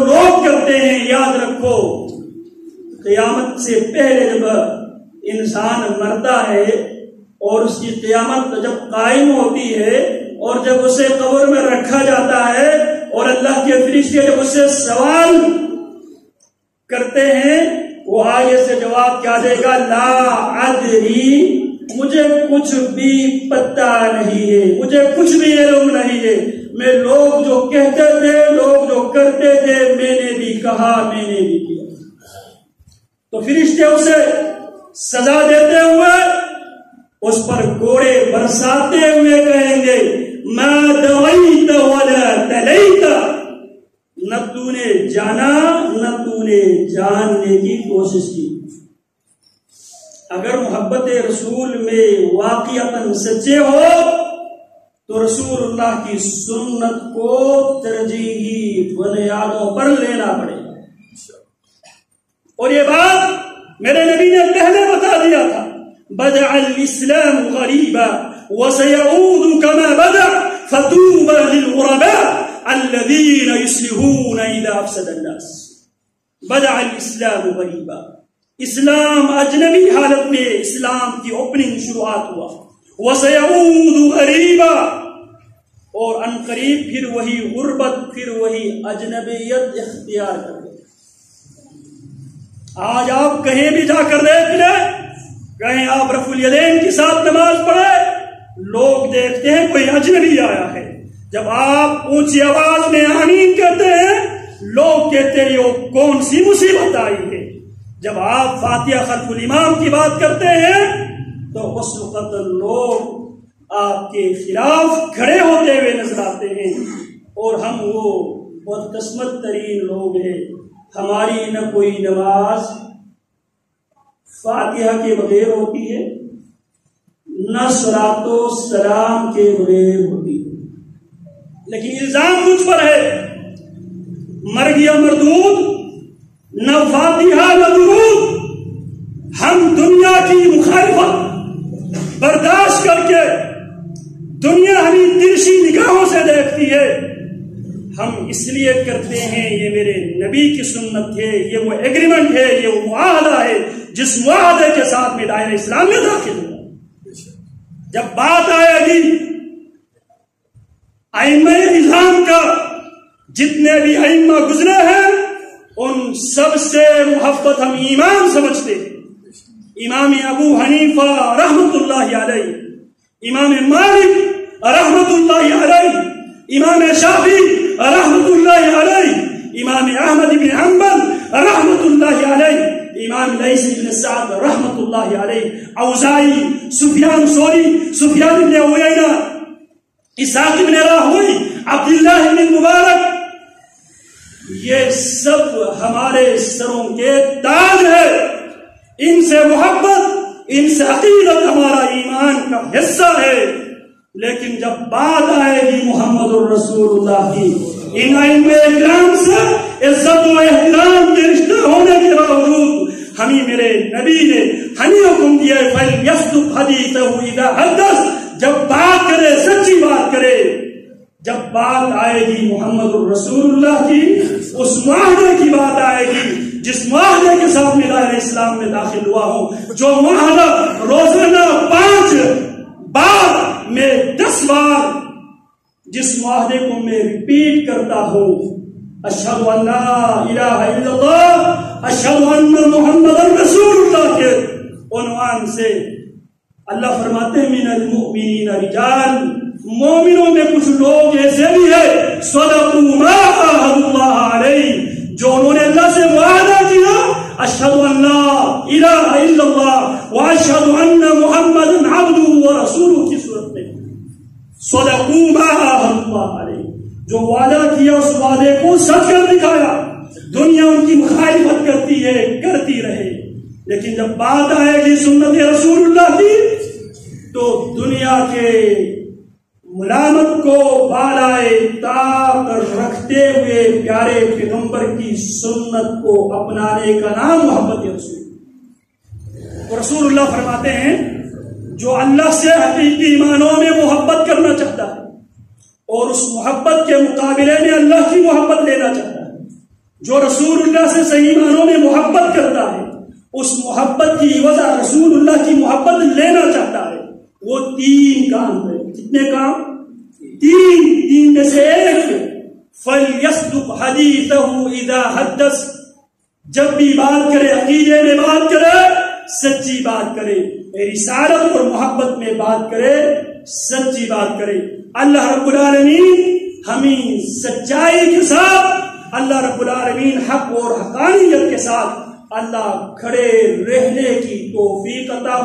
لوگ کرتے ہیں، یاد رکھو قیامت سے پہلے جب انسان مرتا ہے اور اس کی قیامت جب قائم ہوتی ہے اور جب اسے قبر میں رکھا جاتا ہے اور اللہ کے فرشتے جب اسے سوال کرتے ہیں، وہ آگے سے جواب کیا دے گا؟ لا ادری، مجھے کچھ بھی پتہ نہیں ہے، مجھے کچھ بھی علم نہیں ہے، میں لوگ جو کہتے تھے، لوگ جو کرتے تھے، میں نے بھی کہا، میں نے بھی کیا۔ تو فرشتے اسے سزا دیتے ہوئے اس پر کوڑے برساتے ہوئے کہیں گے ما دویت ولا تلیت، نہ تو نے جانا نہ تو نے جاننے کی کوشش کی۔ اگر محبت رسول میں واقعتاً سچے ہو تو رسول اللہ کی سنت کو ترجیحی بنیادوں پر لینا پڑے گا۔ اور یہ بات میرے نبی نے پہلے بتا دیا تھا، بدع الاسلام غریبا وسيعود كما بدع فطوبى للغرباء الذين يصلحون اذا افسد الناس۔ بدع الاسلام غریبا، اسلام اجنبی حالت میں اسلام کی اوپننگ شروعات ہوا، وسيعود غریبا، اور ان قریب پھر وہی غربت، پھر وہی اجنبیت اختیار کر گئے۔ آج آپ کہیں بھی جا کر دیکھ لیں، کہیں آپ رفع الیدین کے ساتھ نماز پڑھے، لوگ دیکھتے ہیں کوئی اجنبی آیا ہے۔ جب آپ اونچی آواز میں آمین کہتے ہیں، لوگ کہتے ہیں یہ کون سی مصیبت آئی ہے۔ جب آپ فاتحہ خلف الامام کی بات کرتے ہیں تو اس وقت لوگ آپ کے خلاف کھڑے ہوتے ہوئے نظر آتے ہیں، اور ہم وہ بدقسمت ترین لوگ ہیں، ہماری نہ کوئی نماز فاتحہ کے بغیر ہوتی ہے، نہ صلاۃ و سلام کے بغیر ہوتی ہے، لیکن الزام مجھ پر ہے، مر گیا مردود، نہ فاتحہ نہ درود۔ ہم دنیا کی مخالفت برداشت کر کے، دنیا ہمیں ترشی نگاہوں سے دیکھتی ہے، ہم اس لیے کرتے ہیں یہ میرے نبی کی سنت ہے، یہ وہ ایگریمنٹ ہے، یہ وہ معاہدہ ہے جس معاہدے کے ساتھ میں دائرہ اسلام میں داخل ہوا۔ جب بات آئے گی ائمہ نظام کا، جتنے بھی ائمہ گزرے ہیں ان سب سے محبت ہم امام سمجھتے ہیں۔ امام ابو حنیفہ رحمت اللہ علیہ، امام مالک رحمت اللہ علیہ، امام شافعی رحمت اللہ علیہ، امام احمد بن حنبل رحمت اللہ علیہ، امام لیث بن سعد رحمت اللہ علیہ، اوزاعی، سفیان ثوری، سفیان بن عیینہ، اسحاق بن راہوی، عبداللہ بن مبارک، یہ سب ہمارے سروں کے تاج ہے۔ ان سے محبت، ان سے عقیدت ہمارا ایمان کا حصہ ہے۔ لیکن جب بات آئے گی محمد الرسول اللہ کی، ان ائمہ اکرام سے عزت و احترام کے رشتے ہونے کے باوجود ہمیں میرے نبی نے ہمیں حکم دیا ہے فَلْيَصْدُقْ حَدِيثَهُ إِذَا حَدَّثَ، جب بات کرے سچی بات کرے۔ جب بات آئے گی محمد الرسول اللہ کی، اس معاہدے کی بات آئے گی جس معاہدے کے ساتھ میں دائرہ اسلام میں داخل ہوا ہوں، جو معاہدہ روزانہ 5 بار میں 10 بار جس معاہدے کو میں ریپیٹ کرتا ہوں، اشہد ان لا الہ الا اللہ، اشہد ان محمد رسول اللہ کے عنوان سے اللہ فرماتے ہیں من المؤمنین رجال، مومنوں میں کچھ لوگ ایسے بھی ہیں صدقوا ما عاہدوا اللہ علیہ، جو انہوں نے اللہ سے وعدہ کیا اشہد ان لا الہ الا اللہ واشہد ان محمد عبدہ ورسولہ کی صورت میں صدقوا ما عاہدوا اللہ علیہ، جو وعدہ کیا اس وعدے کو سچ کر دکھایا۔ دنیا ان کی مخالفت کرتی ہے، کرتی رہے، لیکن جب بات آئے گی سنت رسول اللہ کی تو دنیا کے ملامت کو بالائے طاق رکھتے ہوئے پیارے پیغمبر کی سنت کو اپنانے کا نام محبت رسول۔ تو رسول اللہ فرماتے ہیں جو اللہ سے حقیقی معنوں میں محبت کرنا چاہتا ہے اور اس محبت کے مقابلے میں اللہ کی محبت لینا چاہتا ہے، جو رسول اللہ سے صحیح معنوں میں محبت کرتا ہے، اس محبت کی وجہ رسول اللہ کی محبت لینا چاہتا ہے، وہ 3 کام ہے۔ کتنے کام؟ 3 میں سے ایک، فَلْيَصْدُقْ حَدِيثَهُ إِذَا حَدَّثَ، جب بھی بات کرے، عقیدے میں بات کرے سچی بات کرے، رسالت اور محبت میں بات کرے سچی بات کرے۔ اللہ رب العالمین ہمیں سچائی کے ساتھ، اللہ رب العالمین حق اور حقانیت کے ساتھ اللہ کھڑے رہنے کی توفیق عطا